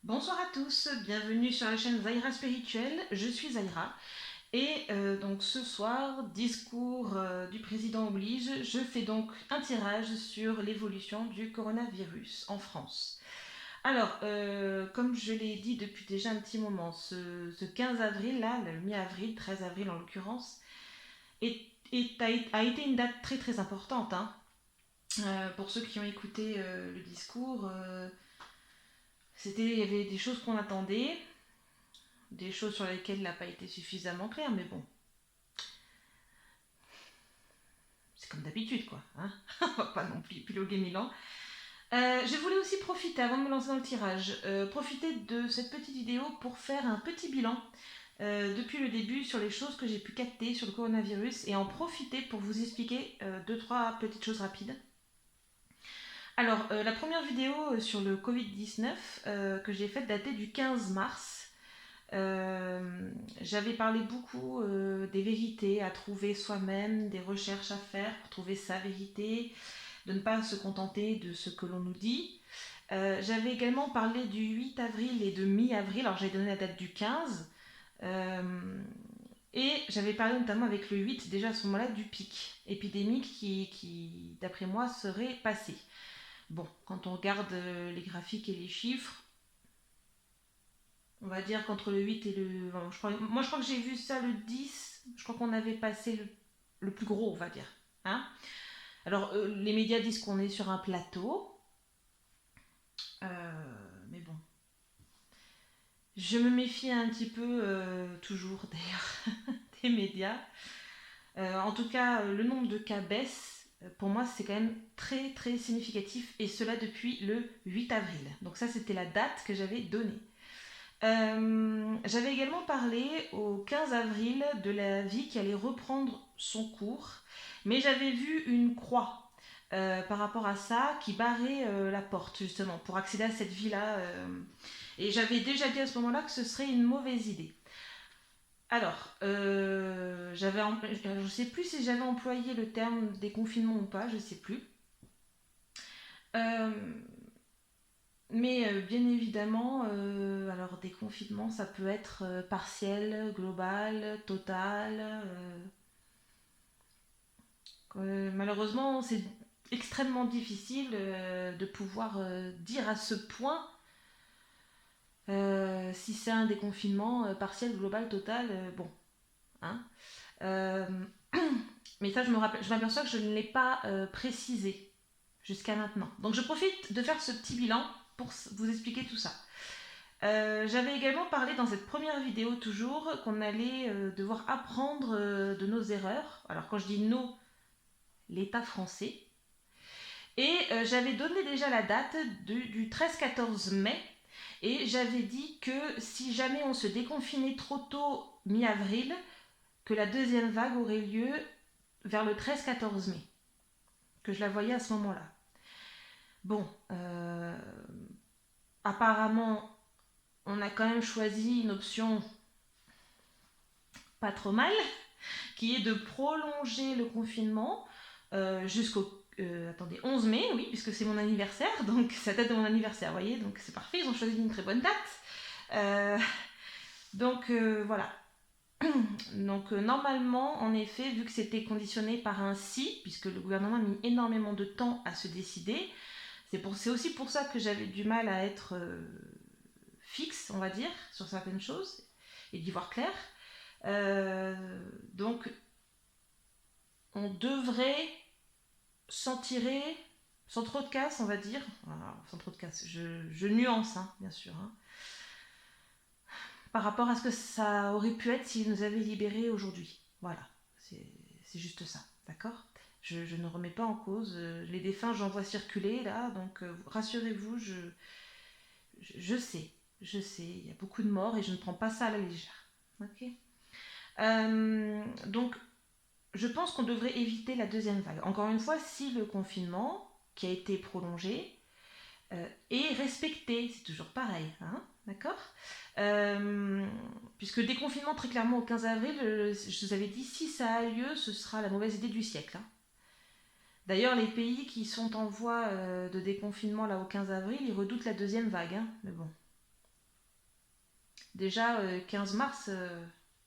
Bonsoir à tous, bienvenue sur la chaîne Zaira Spirituelle, je suis Zaira et donc ce soir, discours du président oblige, je fais donc un tirage sur l'évolution du coronavirus en France. Alors, comme je l'ai dit depuis déjà un petit moment, ce 15 avril, là, le mi-avril, 13 avril en l'occurrence, a été une date très très importante, hein. Pour ceux qui ont écouté le discours, il y avait des choses qu'on attendait, des choses sur lesquelles il n'a pas été suffisamment clair, mais bon, c'est comme d'habitude, quoi. Hein. On va pas non plus épiloguer mille ans. Je voulais aussi profiter, avant de me lancer dans le tirage, profiter de cette petite vidéo pour faire un petit bilan depuis le début sur les choses que j'ai pu capter sur le coronavirus et en profiter pour vous expliquer deux, trois petites choses rapides. Alors, la première vidéo sur le Covid-19 que j'ai faite datait du 15 mars. J'avais parlé beaucoup des vérités à trouver soi-même, des recherches à faire pour trouver sa vérité, de ne pas se contenter de ce que l'on nous dit. J'avais également parlé du 8 avril et de mi-avril, alors j'ai donné la date du 15. Euh, et j'avais parlé notamment avec le 8, déjà à ce moment-là, du pic épidémique qui d'après moi, serait passé. Bon, quand on regarde les graphiques et les chiffres, on va dire qu'entre le 8 et le... Moi, je crois que j'ai vu ça le 10. Je crois qu'on avait passé le plus gros, on va dire. Hein. Alors, les médias disent qu'on est sur un plateau. Mais bon. Je me méfie un petit peu, toujours d'ailleurs, des médias. En tout cas, le nombre de cas baisse. Pour moi, c'est quand même très très significatif. Et cela depuis le 8 avril. Donc ça, c'était la date que j'avais donnée. J'avais également parlé au 15 avril de la vie qui allait reprendre son cours, mais j'avais vu une croix par rapport à ça qui barrait la porte justement pour accéder à cette vie-là. Et j'avais déjà dit à ce moment-là que ce serait une mauvaise idée. Alors, je ne sais plus si j'avais employé le terme déconfinement ou pas, je ne sais plus. Euh, Mais bien évidemment, alors des confinements, ça peut être partiel, global, total. Malheureusement, c'est extrêmement difficile de pouvoir dire à ce point si c'est un déconfinement partiel, global, total. Bon, hein. Euh, mais ça, je m'aperçois que je ne l'ai pas précisé jusqu'à maintenant. Donc je profite de faire ce petit bilan pour vous expliquer tout ça. J'avais également parlé dans cette première vidéo toujours qu'on allait devoir apprendre de nos erreurs. Alors quand je dis nos, l'État français. Et j'avais donné déjà la date du 13-14 mai. Et j'avais dit que si jamais on se déconfinait trop tôt, mi-avril, que la deuxième vague aurait lieu vers le 13-14 mai. Que je la voyais à ce moment-là. Bon, apparemment, on a quand même choisi une option pas trop mal, qui est de prolonger le confinement jusqu'au attendez, 11 mai, oui, puisque c'est mon anniversaire, donc ça date de mon anniversaire, vous voyez, donc c'est parfait, ils ont choisi une très bonne date. Euh, voilà. Donc normalement, en effet, vu que c'était conditionné par un si, puisque le gouvernement a mis énormément de temps à se décider, c'est aussi pour ça que j'avais du mal à être fixe, on va dire, sur certaines choses, et d'y voir clair. Donc on devrait s'en tirer sans trop de casse, on va dire. Voilà, sans trop de casse, je nuance, hein, bien sûr. Hein, par rapport à ce que ça aurait pu être s'ils nous avaient libérés aujourd'hui. Voilà, c'est juste ça, d'accord. Je ne remets pas en cause. Les défunts, j'en vois circuler là, donc rassurez-vous, je sais, il y a beaucoup de morts et je ne prends pas ça à la légère. Ok. Donc je pense qu'on devrait éviter la deuxième vague. Encore une fois, si le confinement qui a été prolongé est respecté, c'est toujours pareil, hein, d'accord. Puisque le déconfinement, très clairement, au 15 avril, je vous avais dit, si ça a lieu, ce sera la mauvaise idée du siècle. Hein. D'ailleurs, les pays qui sont en voie de déconfinement là au 15 avril, ils redoutent la deuxième vague. Hein, mais bon, Déjà, 15 mars,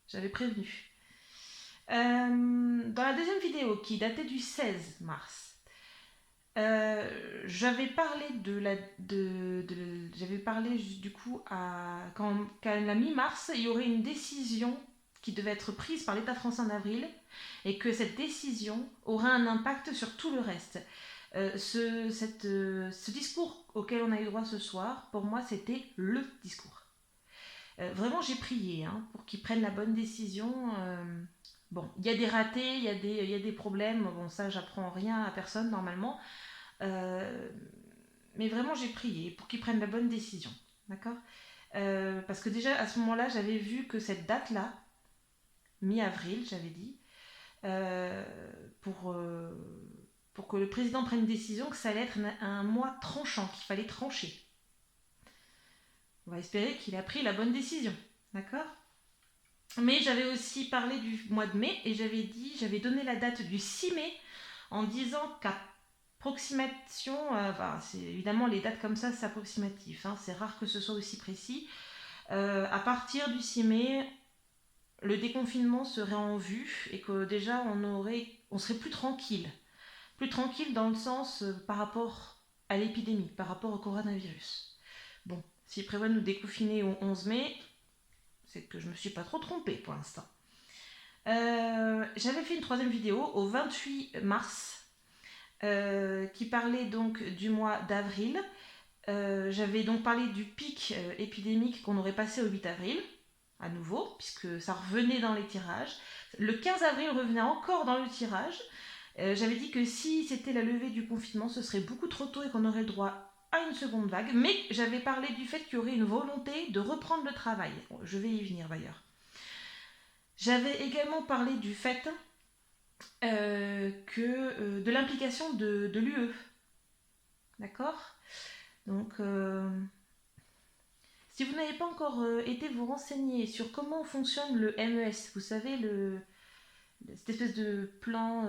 j'avais prévenu. Dans la deuxième vidéo, qui datait du 16 mars, j'avais parlé j'avais parlé du coup qu'à la mi-mars, il y aurait une décision qui devait être prise par l'État français en avril et que cette décision aurait un impact sur tout le reste. Ce discours auquel on a eu droit ce soir, pour moi, c'était le discours. Vraiment, j'ai prié pour qu'ils prennent la bonne décision. Bon, il y a des ratés, il y a des problèmes. Bon, ça, j'apprends rien à personne normalement. Mais vraiment, j'ai prié pour qu'ils prennent la bonne décision. D'accord. Parce que déjà, à ce moment-là, j'avais vu que cette date-là, mi-avril, j'avais dit, pour que le président prenne une décision, que ça allait être un mois tranchant, qu'il fallait trancher. On va espérer qu'il a pris la bonne décision. D'accord. Mais j'avais aussi parlé du mois de mai et j'avais donné la date du 6 mai en disant qu'approximation, c'est évidemment les dates comme ça c'est approximatif, c'est rare que ce soit aussi précis. À partir du 6 mai, le déconfinement serait en vue et que déjà on serait plus tranquille dans le sens par rapport à l'épidémie, par rapport au coronavirus. Bon, s'ils prévoient de nous déconfiner au 11 mai, c'est que je ne me suis pas trop trompée pour l'instant. J'avais fait une troisième vidéo au 28 mars qui parlait donc du mois d'avril. J'avais donc parlé du pic épidémique qu'on aurait passé au 8 avril, à nouveau, puisque ça revenait dans les tirages. Le 15 avril revenait encore dans le tirage. J'avais dit que si c'était la levée du confinement, ce serait beaucoup trop tôt et qu'on aurait le droit à une seconde vague, mais j'avais parlé du fait qu'il y aurait une volonté de reprendre le travail. Je vais y venir d'ailleurs. J'avais également parlé du fait de l'implication de l'UE. D'accord. Donc, si vous n'avez pas encore été vous renseigner sur comment fonctionne le MES, vous savez, cette espèce de plan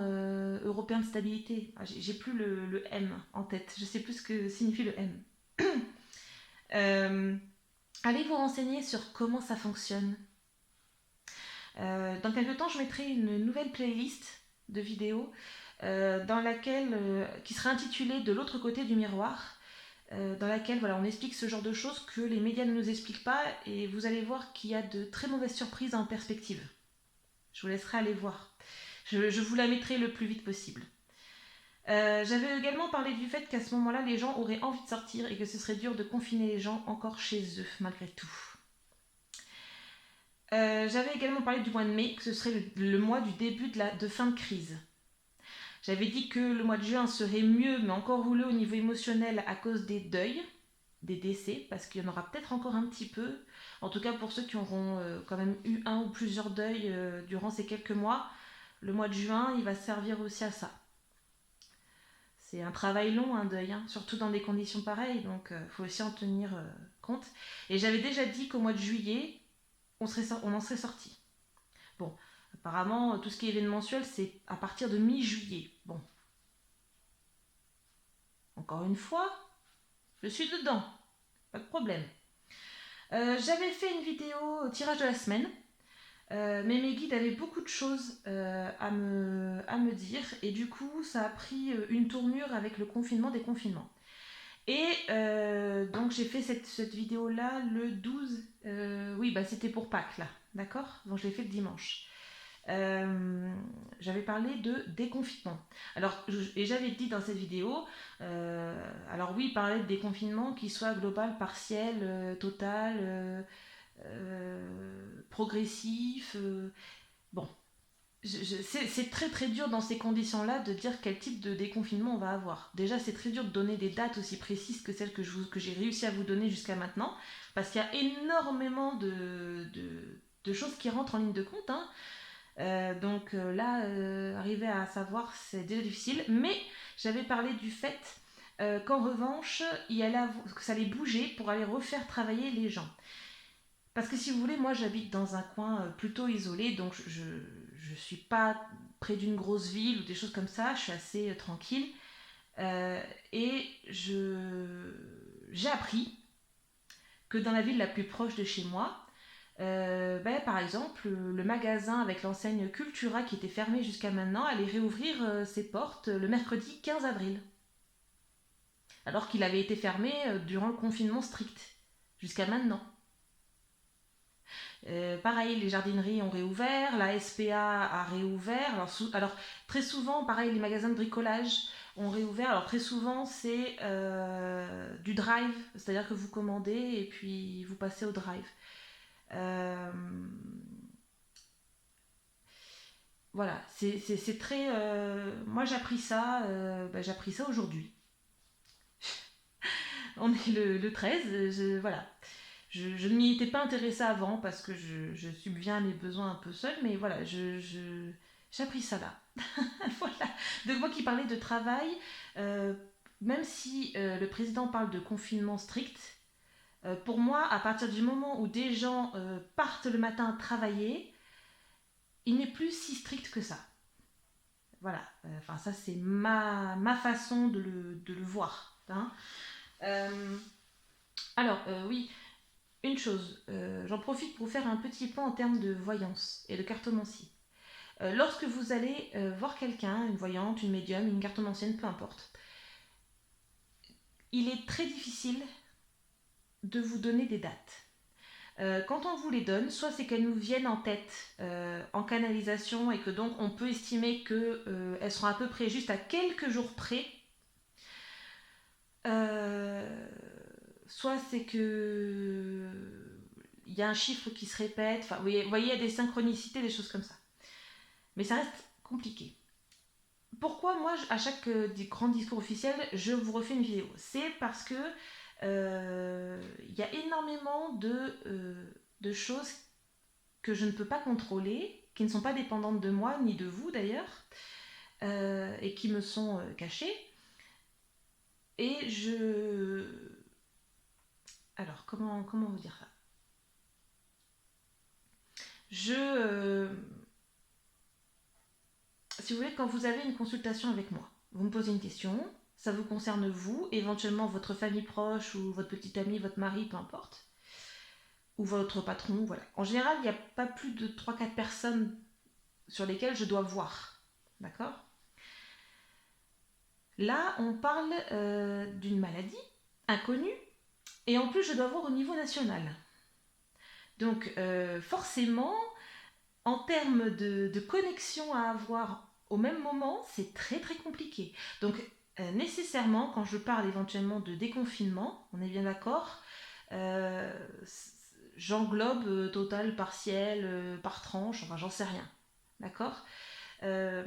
européen de stabilité. J'ai plus le M en tête, je sais plus ce que signifie le M. Allez vous renseigner sur comment ça fonctionne. Dans quelques temps, je mettrai une nouvelle playlist de vidéos qui sera intitulée De l'autre côté du miroir, dans laquelle on explique ce genre de choses que les médias ne nous expliquent pas, et vous allez voir qu'il y a de très mauvaises surprises en perspective. Je vous laisserai aller voir. Je vous la mettrai le plus vite possible. J'avais également parlé du fait qu'à ce moment-là, les gens auraient envie de sortir et que ce serait dur de confiner les gens encore chez eux, malgré tout. J'avais également parlé du mois de mai, que ce serait le mois du début de fin de crise. J'avais dit que le mois de juin serait mieux, mais encore rouleux au niveau émotionnel à cause des deuils, des décès, parce qu'il y en aura peut-être encore un petit peu. En tout cas, pour ceux qui auront quand même eu un ou plusieurs deuils durant ces quelques mois, le mois de juin, il va servir aussi à ça. C'est un travail long, un deuil, surtout dans des conditions pareilles, donc il faut aussi en tenir compte. Et j'avais déjà dit qu'au mois de juillet, on en serait sorti. Bon, apparemment, tout ce qui est événementiel, c'est à partir de mi-juillet. Bon. Encore une fois, je suis dedans. Pas de problème. J'avais fait une vidéo tirage de la semaine, mais mes guides avaient beaucoup de choses à me dire, et du coup, ça a pris une tournure avec le confinement des confinements. Et donc j'ai fait cette vidéo-là le 12, c'était pour Pâques, là, d'accord. Donc je l'ai fait le dimanche. J'avais parlé de déconfinement. Et j'avais dit dans cette vidéo, parler de déconfinement qui soit global, partiel, total, progressif. Bon, c'est très très dur dans ces conditions-là de dire quel type de déconfinement on va avoir. Déjà, c'est très dur de donner des dates aussi précises que celles que j'ai réussi à vous donner jusqu'à maintenant, parce qu'il y a énormément de choses qui rentrent en ligne de compte. Arriver à savoir, c'est déjà difficile. Mais j'avais parlé du fait qu'en revanche, que ça allait bouger pour aller refaire travailler les gens. Parce que si vous voulez, moi j'habite dans un coin plutôt isolé, donc je suis pas près d'une grosse ville ou des choses comme ça, je suis assez tranquille. Et j'ai appris que dans la ville la plus proche de chez moi, Par exemple, le magasin avec l'enseigne Cultura qui était fermé jusqu'à maintenant allait réouvrir ses portes le mercredi 15 avril, alors qu'il avait été fermé durant le confinement strict, jusqu'à maintenant. Pareil, les jardineries ont réouvert, la SPA a réouvert. Alors, très souvent, pareil, les magasins de bricolage ont réouvert. Alors très souvent, c'est du drive, c'est-à-dire que vous commandez et puis vous passez au drive. Euh, voilà, c'est très... moi, j'ai appris ça aujourd'hui. On est le 13, voilà. Je ne m'y étais pas intéressée avant parce que je subviens à mes besoins un peu seule, mais voilà, j'ai appris ça là. Voilà. Donc moi qui parlais de travail, euh, même si le président parle de confinement strict, pour moi, à partir du moment où des gens partent le matin travailler, il n'est plus si strict que ça. Voilà, enfin ça c'est ma façon de le voir. Hein. Euh, oui, une chose, j'en profite pour faire un petit point en termes de voyance et de cartomancie. Lorsque vous allez voir quelqu'un, une voyante, une médium, une cartomancienne, peu importe, il est très difficile de vous donner des dates. Quand on vous les donne, soit c'est qu'elles nous viennent en tête en canalisation et que donc on peut estimer qu'elles seront à peu près juste à quelques jours près. Soit c'est que il y a un chiffre qui se répète. Enfin, vous voyez, il y a des synchronicités, des choses comme ça. Mais ça reste compliqué. Pourquoi moi, à chaque grand discours officiel, je vous refais une vidéo? C'est parce que y a énormément de choses que je ne peux pas contrôler, qui ne sont pas dépendantes de moi, ni de vous d'ailleurs, et qui me sont cachées. Et Alors, comment vous dire ça? Si vous voulez, quand vous avez une consultation avec moi, vous me posez une question, ça vous concerne vous, éventuellement votre famille proche ou votre petite amie, votre mari, peu importe, ou votre patron, voilà. En général, il n'y a pas plus de 3-4 personnes sur lesquelles je dois voir, d'accord? Là, on parle d'une maladie inconnue, et en plus, je dois voir au niveau national. Donc, forcément, en termes de connexion à avoir au même moment, c'est très très compliqué. Donc, nécessairement, quand je parle éventuellement de déconfinement, on est bien d'accord, euh, j'englobe total, partiel, par tranche, enfin j'en sais rien. D'accord. Euh,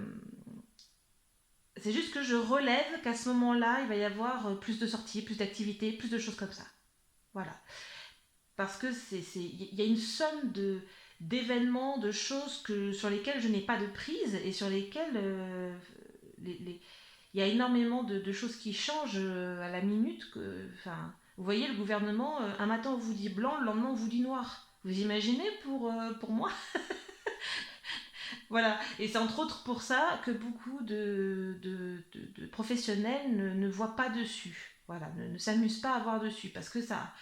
c'est juste que je relève qu'à ce moment-là, il va y avoir plus de sorties, plus d'activités, plus de choses comme ça. Voilà. Parce que il y a une somme d'événements, de choses sur lesquelles je n'ai pas de prise et sur lesquelles il y a énormément de choses qui changent à la minute. Vous voyez, le gouvernement, un matin on vous dit blanc, le lendemain on vous dit noir. Vous imaginez pour moi? Voilà, et c'est entre autres pour ça que beaucoup de professionnels ne voient pas dessus. Voilà, ne s'amusent pas à voir dessus parce que ça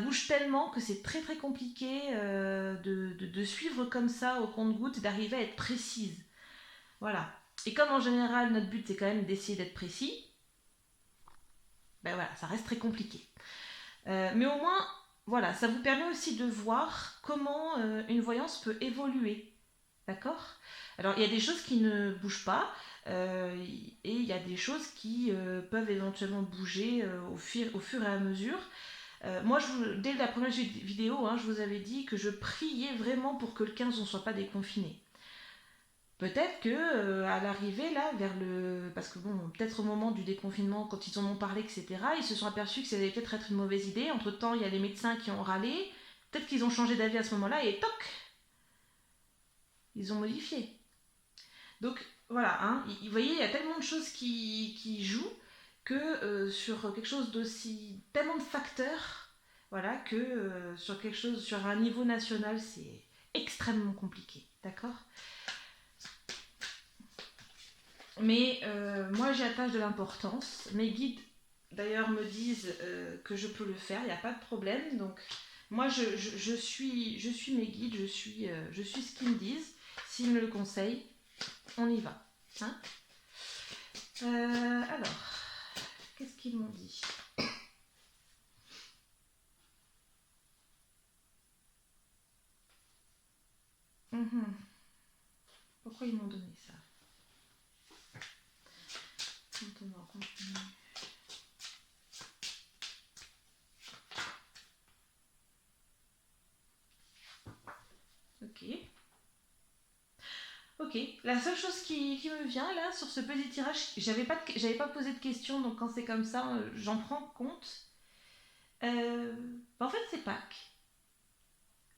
bouge tellement que c'est très très compliqué de suivre comme ça au compte-gouttes et d'arriver à être précise. Voilà. Et comme en général notre but c'est quand même d'essayer d'être précis, ben voilà, ça reste très compliqué. Mais au moins, voilà, ça vous permet aussi de voir comment une voyance peut évoluer. D'accord? Alors, il y a des choses qui ne bougent pas et il y a des choses qui peuvent éventuellement bouger au fur et à mesure. Moi, dès la première vidéo, hein, je vous avais dit que je priais vraiment pour que le 15 on ne soit pas déconfiné. Peut-être que à l'arrivée là, parce que bon, peut-être au moment du déconfinement, quand ils en ont parlé, etc., ils se sont aperçus que ça allait peut-être être une mauvaise idée. Entre temps, il y a les médecins qui ont râlé. Peut-être qu'ils ont changé d'avis à ce moment-là et toc, ils ont modifié. Donc voilà, hein, vous voyez, il y a tellement de choses qui jouent que sur quelque chose d'aussi. Tellement de facteurs, voilà, que sur quelque chose, sur un niveau national, c'est extrêmement compliqué, d'accord? Mais moi, j'y attache de l'importance. Mes guides, d'ailleurs, me disent que je peux le faire, il n'y a pas de problème. Donc Moi, je suis mes guides, je suis ce qu'ils me disent. S'ils me le conseillent, on y va. Hein. Alors, qu'est-ce qu'ils m'ont dit? Pourquoi ils m'ont donné ça? Maintenant, continue. Ok. Ok. La seule chose qui me vient là sur ce petit tirage, j'avais pas posé de questions, donc quand c'est comme ça, j'en prends compte. En fait, c'est Pâques.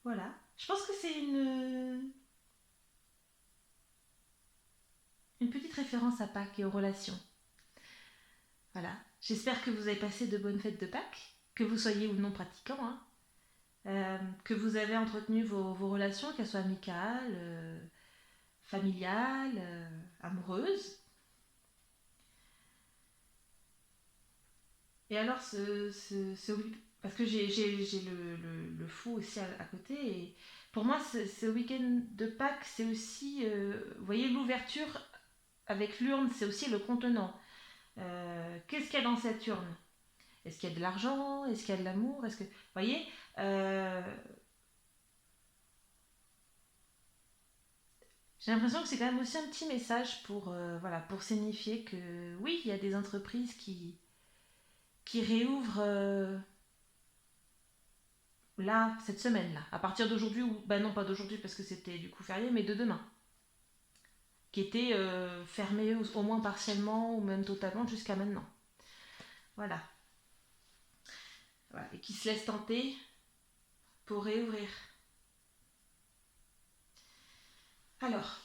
Voilà. Je pense que c'est une petite référence à Pâques et aux relations. Voilà. J'espère que vous avez passé de bonnes fêtes de Pâques, que vous soyez ou non pratiquant, hein. Que vous avez entretenu vos relations, qu'elles soient amicales, familiales, amoureuses. Et alors, parce que j'ai le fou aussi à côté, et pour moi, ce week-end de Pâques, c'est aussi, vous voyez, l'ouverture avec l'urne, c'est aussi le contenant. Qu'est-ce qu'il y a dans cette urne? Est-ce qu'il y a de l'argent? Est-ce qu'il y a de l'amour? Est-ce que, vous voyez, euh, j'ai l'impression que c'est quand même aussi un petit message pour, voilà, pour signifier que oui, il y a des entreprises qui réouvrent là, cette semaine-là, à partir d'aujourd'hui, ou ben non, pas d'aujourd'hui parce que c'était du coup férié, mais de demain, qui était fermé au moins partiellement ou même totalement jusqu'à maintenant. Voilà. Voilà. Et qui se laisse tenter pour réouvrir. Alors,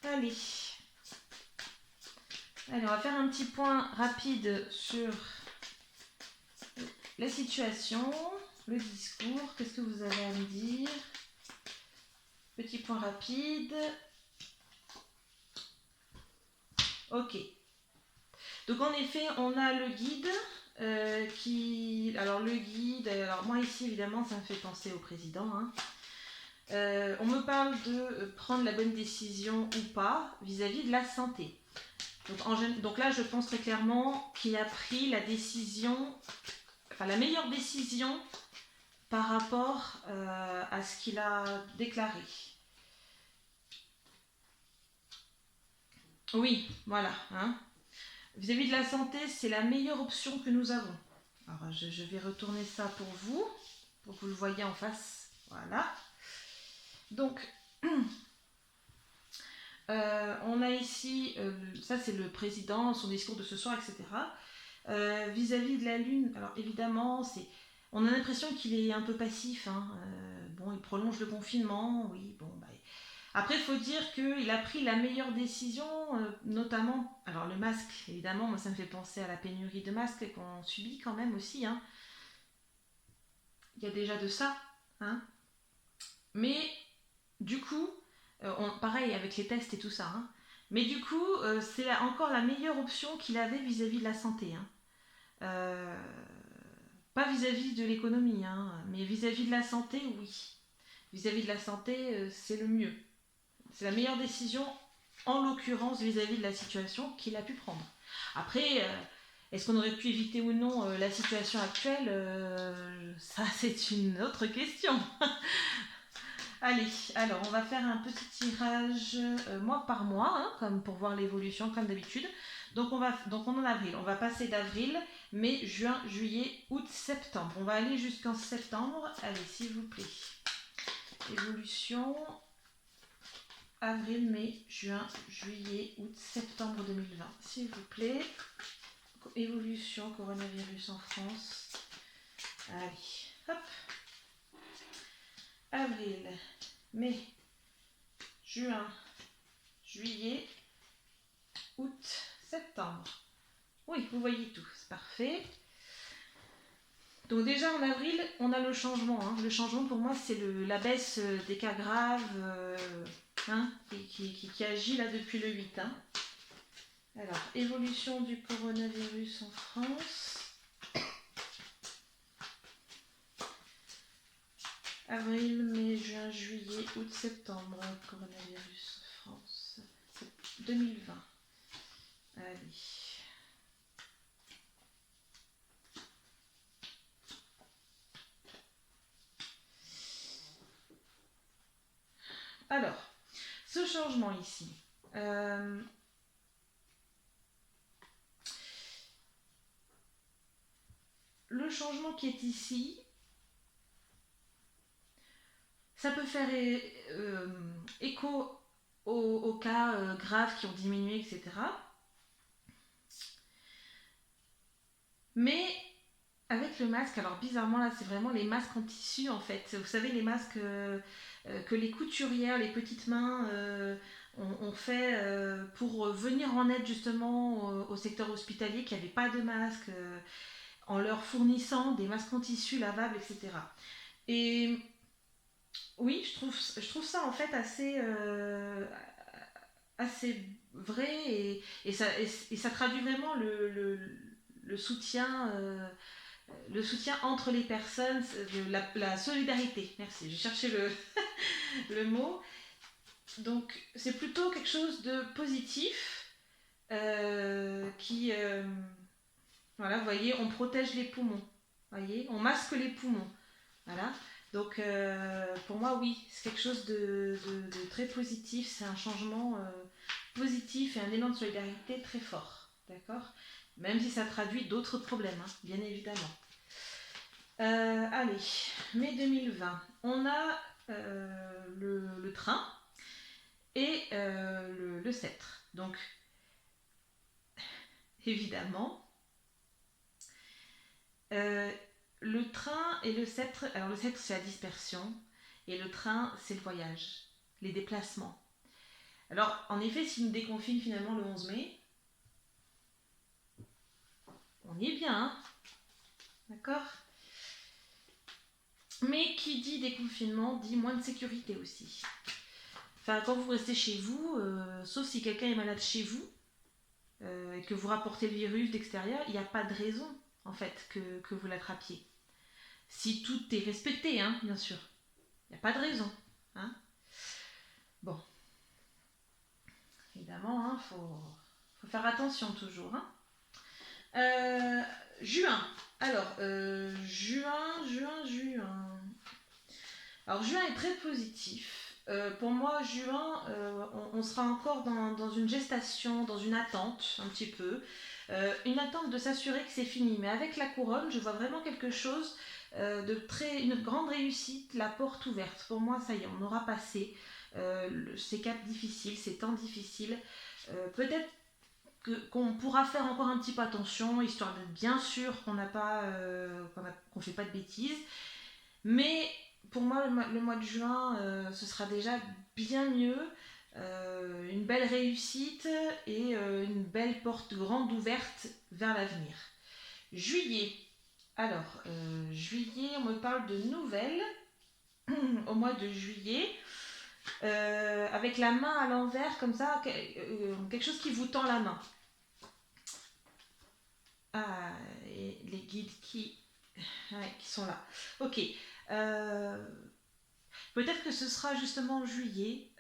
allez. Allez, on va faire un petit point rapide sur la situation, le discours, qu'est-ce que vous avez à me dire? Petit point rapide. Ok. Donc en effet, on a le guide qui... Alors le guide, alors moi ici évidemment ça me fait penser au président. Hein. On me parle de prendre la bonne décision ou pas vis-à-vis de la santé. Donc là je pense très clairement qu'il a pris la décision, enfin la meilleure décision par rapport à ce qu'il a déclaré. Oui, voilà. Hein. Vis-à-vis de la santé, c'est la meilleure option que nous avons. Alors, je vais retourner ça pour que vous le voyez en face. Voilà. Donc, on a ici, ça c'est le président, son discours de ce soir, etc. Vis-à-vis de la Lune, alors évidemment, on a l'impression qu'il est un peu passif. Hein. Bon, il prolonge le confinement, oui, bon, bah, après, il faut dire qu'il a pris la meilleure décision, notamment, alors le masque, évidemment, moi ça me fait penser à la pénurie de masques qu'on subit quand même aussi. Hein. Il y a déjà de ça. Hein. Mais du coup, pareil avec les tests et tout ça. Hein. Mais du coup, c'est encore la meilleure option qu'il avait vis-à-vis de la santé. Hein. Pas vis-à-vis de l'économie, hein, mais vis-à-vis de la santé, oui. Vis-à-vis de la santé, c'est le mieux. C'est la meilleure décision, en l'occurrence, vis-à-vis de la situation qu'il a pu prendre. Après, est-ce qu'on aurait pu éviter ou non la situation actuelle? Ça, c'est une autre question. Allez, alors on va faire un petit tirage mois par mois, hein, comme pour voir l'évolution, comme d'habitude. Donc on est en avril. On va passer d'avril, mai, juin, juillet, août, septembre. On va aller jusqu'en septembre. Allez, s'il vous plaît. Évolution. Avril, mai, juin, juillet, août, septembre 2020. S'il vous plaît. Évolution coronavirus en France. Allez, hop. Avril, mai, juin, juillet, août, septembre. Oui, vous voyez tout, c'est parfait. Donc déjà en avril, on a le changement. Hein. Le changement pour moi, c'est la baisse des cas graves hein, qui agit là depuis le 8. Hein. Alors, évolution du coronavirus en France. Avril, mai, juin, juillet, août, septembre. Coronavirus France. 2020. Allez. Alors, ce changement ici. Le changement qui est ici, ça peut faire écho aux cas graves qui ont diminué, etc. Mais avec le masque, alors bizarrement là, c'est vraiment les masques en tissu en fait. Vous savez, les masques que les couturières, les petites mains ont fait pour venir en aide justement au secteur hospitalier qui n'avait pas de masque, en leur fournissant des masques en tissu lavables, etc. Et oui, je trouve ça en fait assez vrai et ça traduit vraiment le soutien. Le soutien entre les personnes, la solidarité. Merci, j'ai cherché le mot. Donc, c'est plutôt quelque chose de positif qui. Voilà, vous voyez, on protège les poumons. Voyez, on masque les poumons. Voilà. Donc, pour moi, oui, c'est quelque chose de très positif. C'est un changement positif et un élan de solidarité très fort. D'accord. Même si ça traduit d'autres problèmes, hein, bien évidemment. Allez, mai 2020. On a le train et le sceptre. Donc, évidemment, le train et le sceptre. Alors, le sceptre, c'est la dispersion. Et le train, c'est le voyage, les déplacements. Alors, en effet, s'il nous déconfine finalement le 11 mai, on y est bien, hein. D'accord. Mais qui dit déconfinement dit moins de sécurité aussi. Enfin, quand vous restez chez vous, sauf si quelqu'un est malade chez vous et que vous rapportez le virus d'extérieur, il n'y a pas de raison en fait que vous l'attrapiez. Si tout est respecté, hein, bien sûr. Il n'y a pas de raison. Hein. Bon, évidemment, hein, faut faire attention toujours. Hein. Juin. Alors, juin. Alors, juin est très positif. Pour moi, juin, on sera encore dans une gestation, dans une attente, un petit peu. Une attente de s'assurer que c'est fini. Mais avec la couronne, je vois vraiment quelque chose une grande réussite, la porte ouverte. Pour moi, ça y est, on aura passé ces caps difficiles, ces temps difficiles. Peut-être qu'on pourra faire encore un petit peu attention, histoire d'être bien sûr qu'on n'a pas, qu'on fait pas de bêtises. Mais pour moi, le mois de juin, ce sera déjà bien mieux. Une belle réussite et une belle porte grande ouverte vers l'avenir. Juillet. Alors, juillet, on me parle de nouvelles au mois de juillet. Avec la main à l'envers, comme ça, quelque chose qui vous tend la main. Ah, et les guides qui sont là. Ok. Peut-être que ce sera justement en juillet,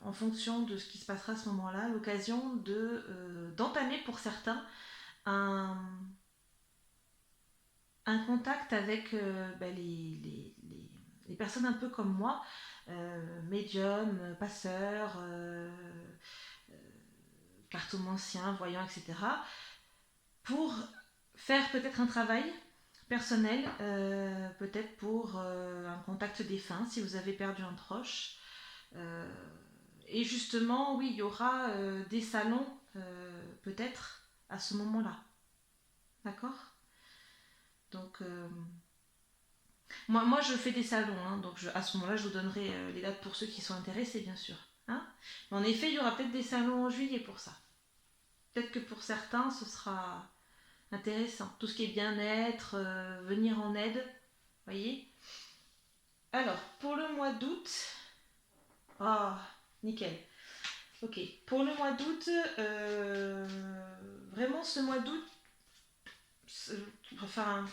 en fonction de ce qui se passera à ce moment-là, l'occasion d'entamer pour certains un, un contact avec les personnes un peu comme moi, médiums, passeurs, cartomanciens, voyants, etc., pour faire peut-être un travail personnel, peut-être pour un contact défunt, si vous avez perdu un proche. Euh, et justement, oui, il y aura des salons, peut-être, à ce moment-là. D'accord. Donc, moi, je fais des salons, hein, donc à ce moment-là, je vous donnerai les dates pour ceux qui sont intéressés, bien sûr. Hein. Mais en effet, il y aura peut-être des salons en juillet pour ça. Peut-être que pour certains, ce sera intéressant. Tout ce qui est bien-être, venir en aide, voyez. Alors, pour le mois d'août, ah, nickel. Ok, pour le mois d'août, vraiment ce mois d'août, enfin,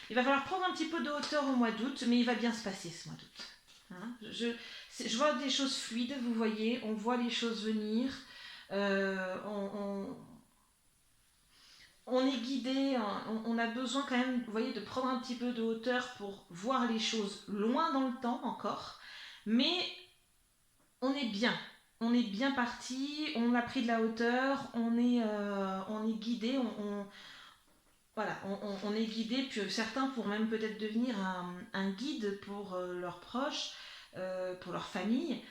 il va falloir prendre un petit peu de hauteur au mois d'août, mais il va bien se passer ce mois d'août. Hein, je vois des choses fluides, vous voyez, on voit les choses venir, euh, on, on est guidé, on a besoin quand même, vous voyez, de prendre un petit peu de hauteur pour voir les choses loin dans le temps encore, mais on est bien. On est bien parti, on a pris de la hauteur, on est guidé, voilà, on est guidé, puis certains pourront même peut-être devenir un guide pour leurs proches, pour leur famille.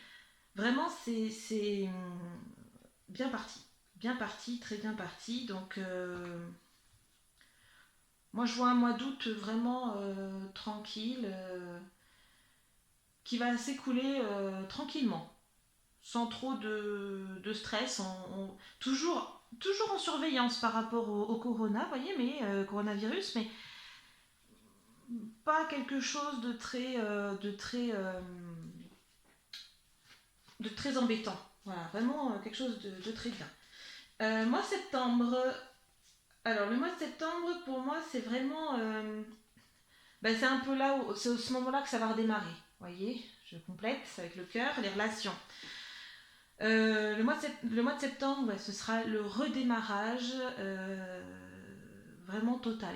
Vraiment, c'est bien parti, très bien parti. Donc, moi, je vois un mois d'août vraiment tranquille, qui va s'écouler tranquillement, sans trop de stress, toujours en surveillance par rapport au corona, vous voyez, mais coronavirus, mais pas quelque chose de très embêtant. Voilà, vraiment quelque chose de très bien. Mois de septembre. Alors, le mois de septembre, pour moi, c'est vraiment. C'est un peu là, c'est à ce moment-là que ça va redémarrer. Vous voyez, je complète avec le cœur, les relations. Le mois de septembre, ouais, ce sera le redémarrage vraiment total.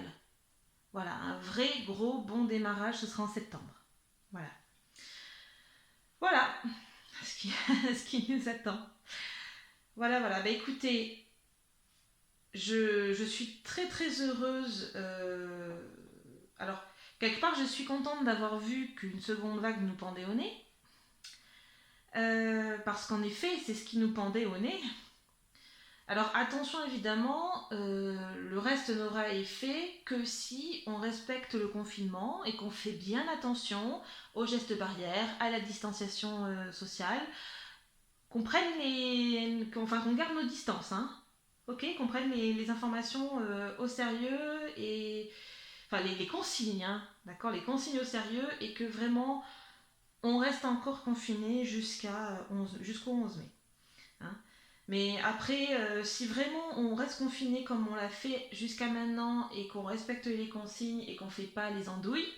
Voilà, un vrai gros bon démarrage, ce sera en septembre. Voilà. Voilà ce qui, ce qui nous attend. Voilà, voilà. Bah écoutez, je suis très très heureuse. Alors, quelque part, je suis contente d'avoir vu qu'une seconde vague nous pendait au nez. Parce qu'en effet, c'est ce qui nous pendait au nez. Alors attention évidemment, le reste n'aura effet que si on respecte le confinement et qu'on fait bien attention aux gestes barrières, à la distanciation sociale, qu'on garde nos distances, hein. Ok, qu'on prenne les informations au sérieux et enfin les consignes, hein, d'accord, les consignes au sérieux et que vraiment on reste encore confiné jusqu'au 11 mai. Hein. Mais après, si vraiment on reste confiné comme on l'a fait jusqu'à maintenant et qu'on respecte les consignes et qu'on ne fait pas les andouilles,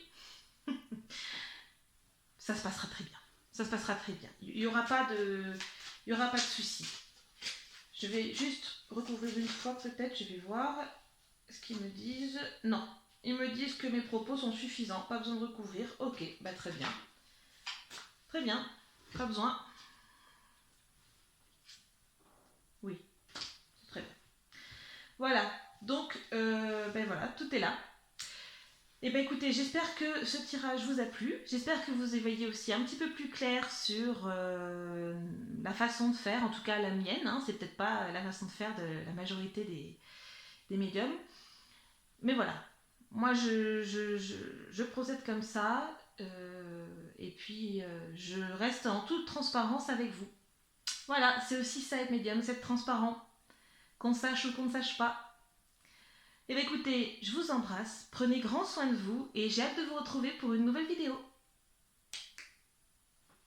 ça se passera très bien. Ça se passera très bien. Il n'y aura pas de soucis. Je vais juste recouvrir une fois peut-être, je vais voir ce qu'ils me disent. Non, ils me disent que mes propos sont suffisants, pas besoin de recouvrir. Ok, bah très bien. Très bien, pas besoin. Oui, c'est très bien. Voilà, donc voilà, tout est là. Et bien écoutez, j'espère que ce tirage vous a plu. J'espère que vous y voyez aussi un petit peu plus clair sur la façon de faire, en tout cas la mienne. Hein, c'est peut-être pas la façon de faire de la majorité des médiums. Mais voilà, moi je procède comme ça. Et puis je reste en toute transparence avec vous. Voilà, c'est aussi ça être médium, c'est être transparent. Qu'on sache ou qu'on ne sache pas. Eh bien écoutez, je vous embrasse, prenez grand soin de vous et j'ai hâte de vous retrouver pour une nouvelle vidéo.